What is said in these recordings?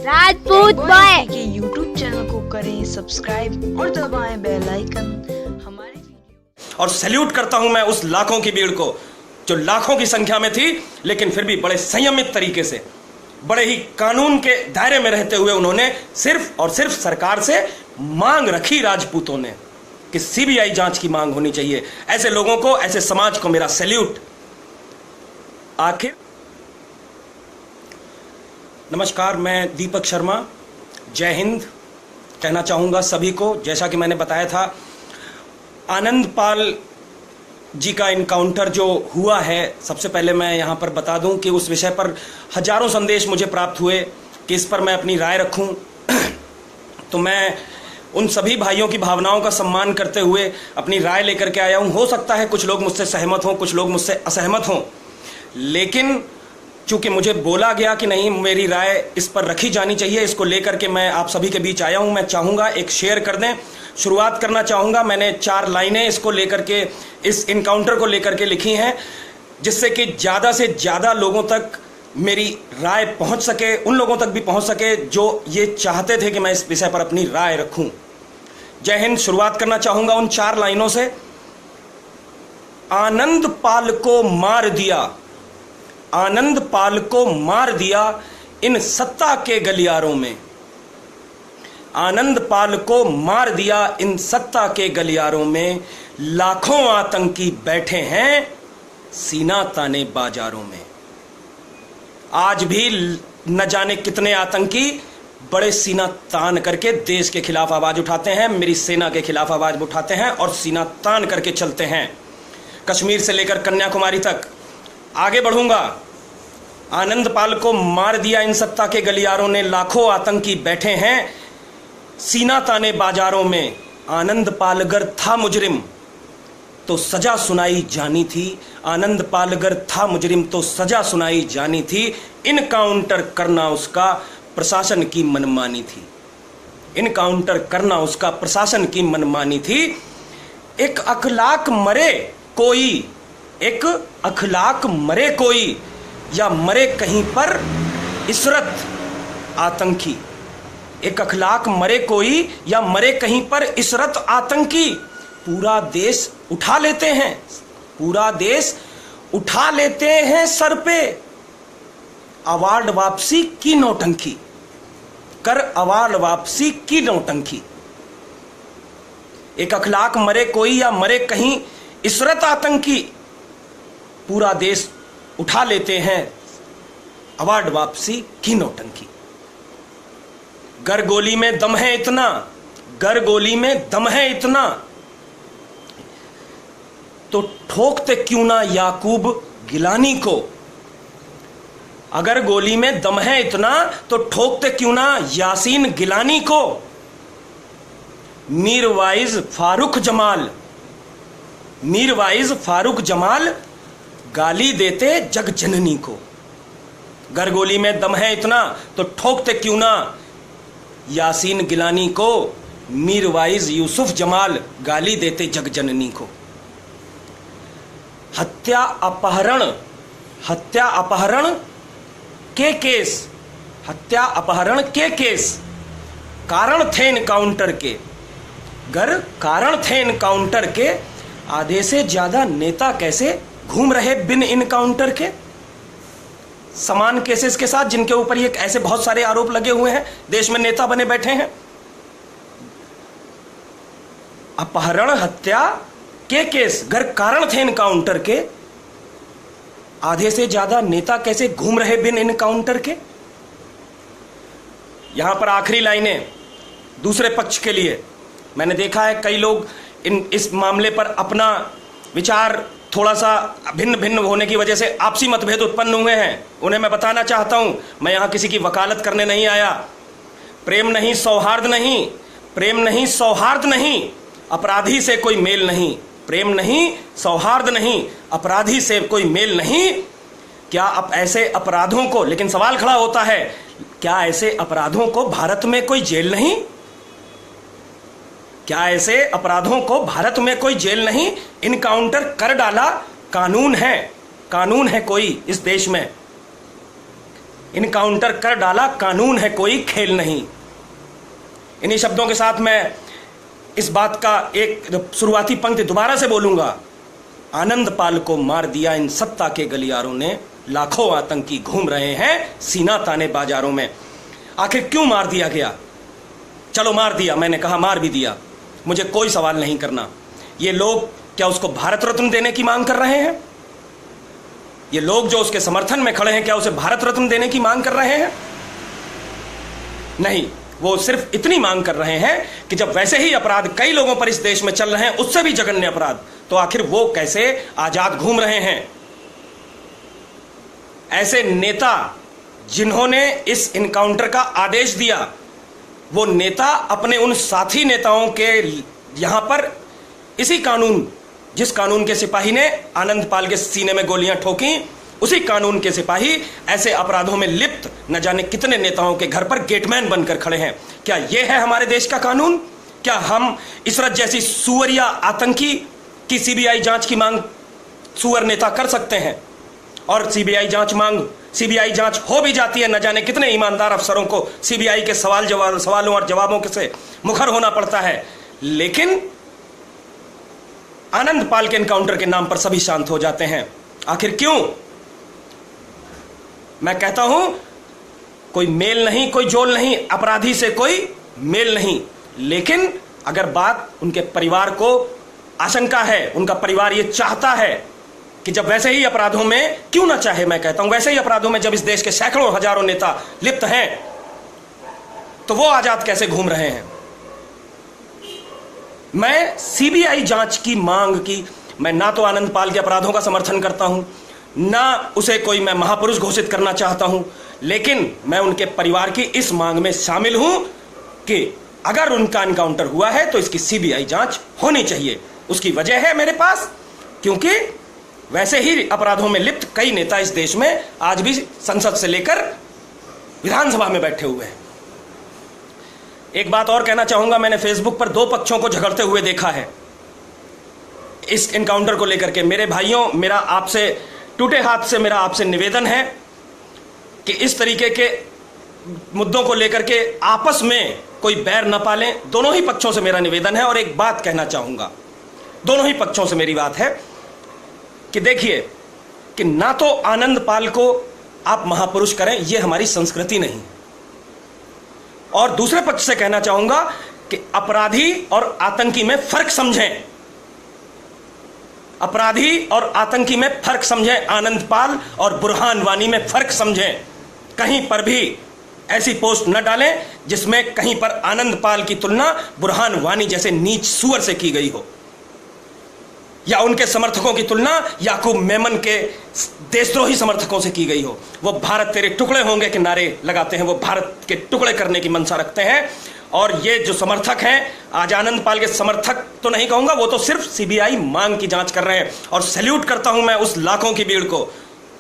Rajput boy के YouTube channel को करें सब्सक्राइब और दबाएं बेल आइकन हमारे वीडियो। और सैल्यूट करता हूं मैं उस लाखों की भीड़ को जो लाखों की संख्या में थी, लेकिन फिर भी बड़े संयमित तरीके से, बड़े ही कानून के दायरे में रहते हुए उन्होंने सिर्फ और सिर्फ सरकार से मांग रखी राजपूतों ने कि सीबीआई जांच की मांग होनी चाहिए। ऐसे लोगों को, ऐसे समाज को मेरा सैल्यूट। आखिर नमस्कार, मैं दीपक शर्मा, जय हिंद कहना चाहूंगा सभी को। जैसा कि मैंने बताया था, आनंदपाल जी का इनकाउंटर जो हुआ है, सबसे पहले मैं यहां पर बता दूं कि उस विषय पर हजारों संदेश मुझे प्राप्त हुए कि इस पर मैं अपनी राय रखूं। तो मैं उन सभी भाइयों की भावनाओं का सम्मान करते हुए अपनी राय लेकर के आया हूं। हो सकता है कुछ लोग मुझसे सहमत हों, कुछ लोग मुझसे असहमत हों, लेकिन चूंकि मुझे बोला गया कि नहीं, मेरी राय इस पर रखी जानी चाहिए, इसको लेकर के मैं आप सभी के बीच आया हूं। मैं चाहूंगा एक शेयर कर दें। शुरुआत करना चाहूंगा, मैंने 4 लाइनें इसको लेकर के, इस इनकाउंटर को लेकर के लिखी हैं, जिससे कि ज़्यादा से ज़्यादा लोगों तक मेरी राय पहुंच सके, उन लोगों तक भी पहुंच सके जो ये चाहते थे कि मैं इस विषय पर अपनी राय रखूं। जय हिंद। शुरुआत करना चाहूंगा उन 4 लाइनों से। आनंदपाल को मार दिया, आनंदपाल को मार दिया इन सत्ता के गलियारों में, आनंदपाल को मार दिया इन सत्ता के गलियारों में। लाखों आतंकी बैठे हैं सीना ताने बाजारों में। आज भी न जाने कितने आतंकी बड़े सीना तान करके देश के खिलाफ आवाज उठाते हैं, मेरी सेना के खिलाफ आवाज उठाते हैं और सीना तान करके चलते हैं। कश्मीर से लेकर कन्याकुमारी तक आगे बढ़ूंगा। आनंदपाल को मार दिया इन सत्ता के गलियारों ने, लाखों आतंकी बैठे हैं सीना ताने बाजारों में। आनंदपाल अगर था मुजरिम तो सजा सुनाई जानी थी, आनंदपाल अगर था मुजरिम तो सजा सुनाई जानी थी। इनकाउंटर करना उसका प्रशासन की मनमानी थी, इनकाउंटर करना उसका प्रशासन की मनमानी थी। एक अखलाक मरे कोई, एक अखलाक मरे कोई, या मरे कहीं पर इशरत आतंकी। एक अखलाक मरे कोई या मरे कहीं पर इशरत आतंकी। पूरा देश उठा लेते हैं, पूरा देश उठा लेते हैं सर पे। अवार्ड वापसी की नौटंकी कर, अवार्ड वापसी की नौटंकी। एक अखलाक मरे कोई या मरे कहीं इशरत आतंकी। पूरा देश उठा लेते हैं अवार्ड वापसी की नौटंकी। गर गोली में दम है इतना, गर गोली में दम है इतना, तो ठोकते क्यों ना याकूब गिलानी को। अगर गोली में दम है इतना तो ठोकते क्यों ना यासीन गिलानी को। मीरवाइज फारूक जमाल, मीरवाइज फारूक जमाल गाली देते जग जननी को। गर गोली में दम है इतना तो ठोकते क्यों ना यासीन गिलानी को। मीरवाइज यूसुफ जमाल गाली देते जग जननी को। हत्या अपहरण, हत्या अपहरण के केस, हत्या अपहरण के केस कारण थे इनकाउंटर के। गर कारण थे इनकाउंटर के, आधे से ज्यादा नेता कैसे घूम रहे बिन इनकाउंटर के। समान केसेस के साथ जिनके ऊपर ये ऐसे बहुत सारे आरोप लगे हुए हैं, देश में नेता बने बैठे हैं। अपहरण हत्या के केस गर कारण थे इनकाउंटर के, आधे से ज्यादा नेता कैसे घूम रहे बिन इनकाउंटर के। यहां पर आखिरी लाइनें दूसरे पक्ष के लिए। मैंने देखा है कई लोग इस मामले पर अपना विचार थोड़ा सा भिन्न भिन्न होने की वजह से आपसी मतभेद उत्पन्न हुए हैं। उन्हें मैं बताना चाहता हूं, मैं यहां किसी की वकालत करने नहीं आया। प्रेम नहीं, सौहार्द नहीं, प्रेम नहीं, सौहार्द नहीं, अपराधी से कोई मेल नहीं। प्रेम नहीं, सौहार्द नहीं, अपराधी से कोई मेल नहीं। क्या अब ऐसे अपराधों को, लेकिन सवाल खड़ा होता है, क्या ऐसे अपराधों को भारत में कोई जेल नहीं? क्या ऐसे अपराधों को भारत में कोई जेल नहीं? इनकाउंटर कर डाला, कानून है, कानून है कोई इस देश में। इनकाउंटर कर डाला, कानून है कोई खेल नहीं। इन्हीं शब्दों के साथ मैं इस बात का एक शुरुआती पंक्ति दोबारा से बोलूंगा। आनंदपाल को मार दिया इन सत्ता के गलियारों ने, लाखों आतंकी घूम रहे हैं सीना ताने बाजारों में। आखिर क्यों मार दिया गया? चलो मार दिया, मैंने कहा मार भी दिया, मुझे कोई सवाल नहीं करना। ये लोग क्या उसको भारत रत्न देने की मांग कर रहे हैं? ये लोग जो उसके समर्थन में खड़े हैं, क्या उसे भारत रत्न देने की मांग कर रहे हैं? नहीं, वो सिर्फ इतनी मांग कर रहे हैं कि जब वैसे ही अपराध कई लोगों पर इस देश में चल रहे हैं, उससे भी जघन्य अपराध, तो आखिर वो कैसे आजाद घूम रहे हैं? ऐसे नेता जिन्होंने इस इनकाउंटर का आदेश दिया, वो नेता अपने उन साथी नेताओं के यहां पर इसी कानून, जिस कानून के सिपाही ने आनंदपाल के सीने में गोलियां ठोकी, उसी कानून के सिपाही ऐसे अपराधों में लिप्त न जाने कितने नेताओं के घर पर गेटमैन बनकर खड़े हैं। क्या यह है हमारे देश का कानून? क्या हम इशरत जैसी सुअरिया आतंकी की सीबीआई जांच की मांग सुअर नेता कर सकते हैं? और सीबीआई जांच हो भी जाती है, न जाने कितने ईमानदार अफसरों को सीबीआई के सवालों और जवाबों से मुखर होना पड़ता है, लेकिन आनंदपाल के एनकाउंटर के नाम पर सभी शांत हो जाते हैं। आखिर क्यों? मैं कहता हूं, कोई मेल नहीं, कोई जोल नहीं, अपराधी से कोई मेल नहीं। लेकिन अगर बात उनके परिवार को आशंका है, उनका परिवार यह चाहता है कि जब वैसे ही अपराधों में, क्यों ना चाहे, मैं कहता हूं वैसे ही अपराधों में जब इस देश के सैकड़ों हजारों नेता लिप्त हैं, तो वो आजाद कैसे घूम रहे हैं? मैं सीबीआई जांच की मांग की, मैं ना तो आनंदपाल के अपराधों का समर्थन करता हूं, ना उसे कोई मैं महापुरुष घोषित करना चाहता हूं, लेकिन मैं उनके परिवार की इस मांग में शामिल हूं कि अगर उनका एनकाउंटर हुआ है तो इसकी सीबीआई जांच होनी चाहिए। उसकी वजह है मेरे पास, क्योंकि वैसे ही अपराधों में लिप्त कई नेता इस देश में आज भी संसद से लेकर विधानसभा में बैठे हुए हैं। एक बात और कहना चाहूंगा, मैंने फेसबुक पर दो पक्षों को झगड़ते हुए देखा है इस एनकाउंटर को लेकर के। मेरे भाइयों, मेरा आपसे टूटे हाथ से मेरा आपसे निवेदन है कि इस तरीके के मुद्दों को लेकर के आपस में कोई बैर न पालें। दोनों ही पक्षों से मेरा निवेदन है। और एक बात कहना चाहूंगा, दोनों ही पक्षों से मेरी बात है कि देखिए, कि ना तो आनंदपाल को आप महापुरुष करें, यह हमारी संस्कृति नहीं। और दूसरे पक्ष से कहना चाहूंगा कि अपराधी और आतंकी में फर्क समझें, अपराधी और आतंकी में फर्क समझें, आनंदपाल और बुरहान वानी में फर्क समझें। कहीं पर भी ऐसी पोस्ट न डालें जिसमें कहीं पर आनंदपाल की तुलना बुरहान वानी जैसे नीच सुअर से की गई हो, या उनके समर्थकों की तुलना याकूब मेमन के देशद्रोही समर्थकों से की गई हो। वो भारत तेरे टुकड़े होंगे के नारे लगाते हैं, वो भारत के टुकड़े करने की मंशा रखते हैं। और ये जो समर्थक हैं, आज आनंदपाल के समर्थक तो नहीं कहूंगा, वो तो सिर्फ सीबीआई मांग की जांच कर रहे हैं। और सैल्यूट करता हूं मैं उस लाखों की भीड़ को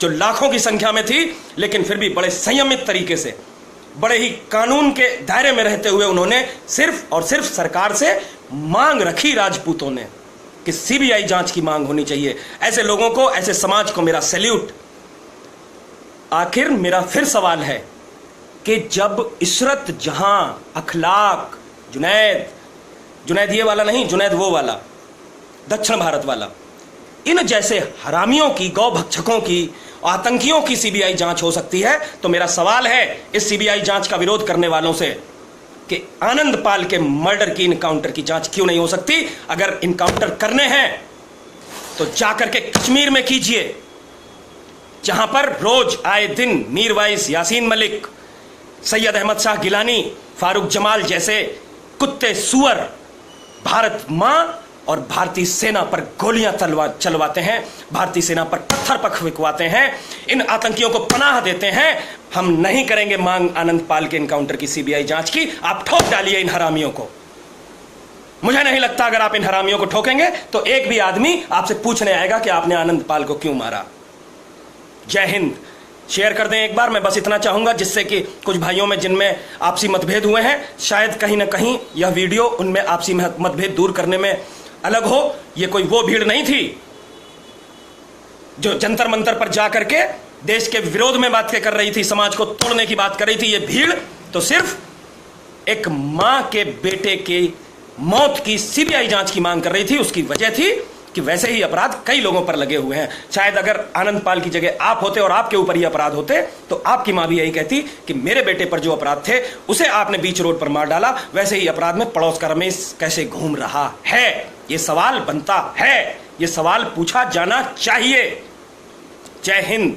जो लाखों की संख्या में थी, लेकिन फिर भी बड़े संयमित तरीके से, बड़े ही कानून के दायरे में रहते हुए उन्होंने सिर्फ और सिर्फ सरकार से मांग रखी, राजपूतों ने, कि सीबीआई जांच की मांग होनी चाहिए। ऐसे लोगों को, ऐसे समाज को मेरा सैल्यूट। आखिर मेरा फिर सवाल है कि जब इशरत जहां, अखलाक, जुनैद ये वाला नहीं, जुनैद वो वाला, दक्षिण भारत वाला, इन जैसे हरामियों की, गौ भक्षकों की, आतंकियों की सीबीआई जांच हो सकती है, तो मेरा सवाल है इस सीबीआई जांच का विरोध करने वालों से कि आनंदपाल के मर्डर की इनकाउंटर की जांच क्यों नहीं हो सकती? अगर इनकाउंटर करने हैं तो जाकर के कश्मीर में कीजिए, जहां पर रोज आए दिन मीरवाइस, यासीन मलिक, सैयद अहमद शाह गिलानी, फारूक जमाल जैसे कुत्ते सुअर भारत मां और भारतीय सेना पर गोलियां चलवाते हैं, भारतीय सेना पर पत्थर पथरवाते हैं, इन आतंकियों को पनाह देते हैं। हम नहीं करेंगे मांग आनंदपाल के एनकाउंटर की सीबीआई जांच की। आप ठोक डालिए इन हरामियों को। मुझे नहीं लगता अगर आप इन हरामियों को ठोकेंगे तो एक भी आदमी आपसे पूछने आएगा कि आपने आनंदपाल को क्यों मारा। जय हिंद। शेयर कर दें एक बार, मैं बस इतना चाहूंगा जिससे कि कुछ भाइयों में जिनमें आपसी मतभेद हुए हैं, शायद कहीं ना कहीं यह वीडियो उनमें आपसी मतभेद दूर करने में अलग हो। ये कोई वो भीड़ नहीं थी जो जंतर मंतर पर जा करके देश के विरोध में बातें कर रही थी, समाज को तोड़ने की बात कर रही थी। ये भीड़ तो सिर्फ एक मां के बेटे की मौत की सीबीआई जांच की मांग कर रही थी। उसकी वजह थी कि वैसे ही अपराध कई लोगों पर लगे हुए हैं। शायद अगर आनंदपाल की जगह आप होते और आपके ऊपर ये अपराध होते तो आपकी मां भी यही कहती कि मेरे बेटे पर जो अपराध थे उसे आपने बीच रोड पर मार डाला, वैसे ही अपराध में पड़ोस का रमेश कैसे घूम रहा है। ये सवाल बनता है, ये सवाल पूछा जाना चाहिए। जय हिंद।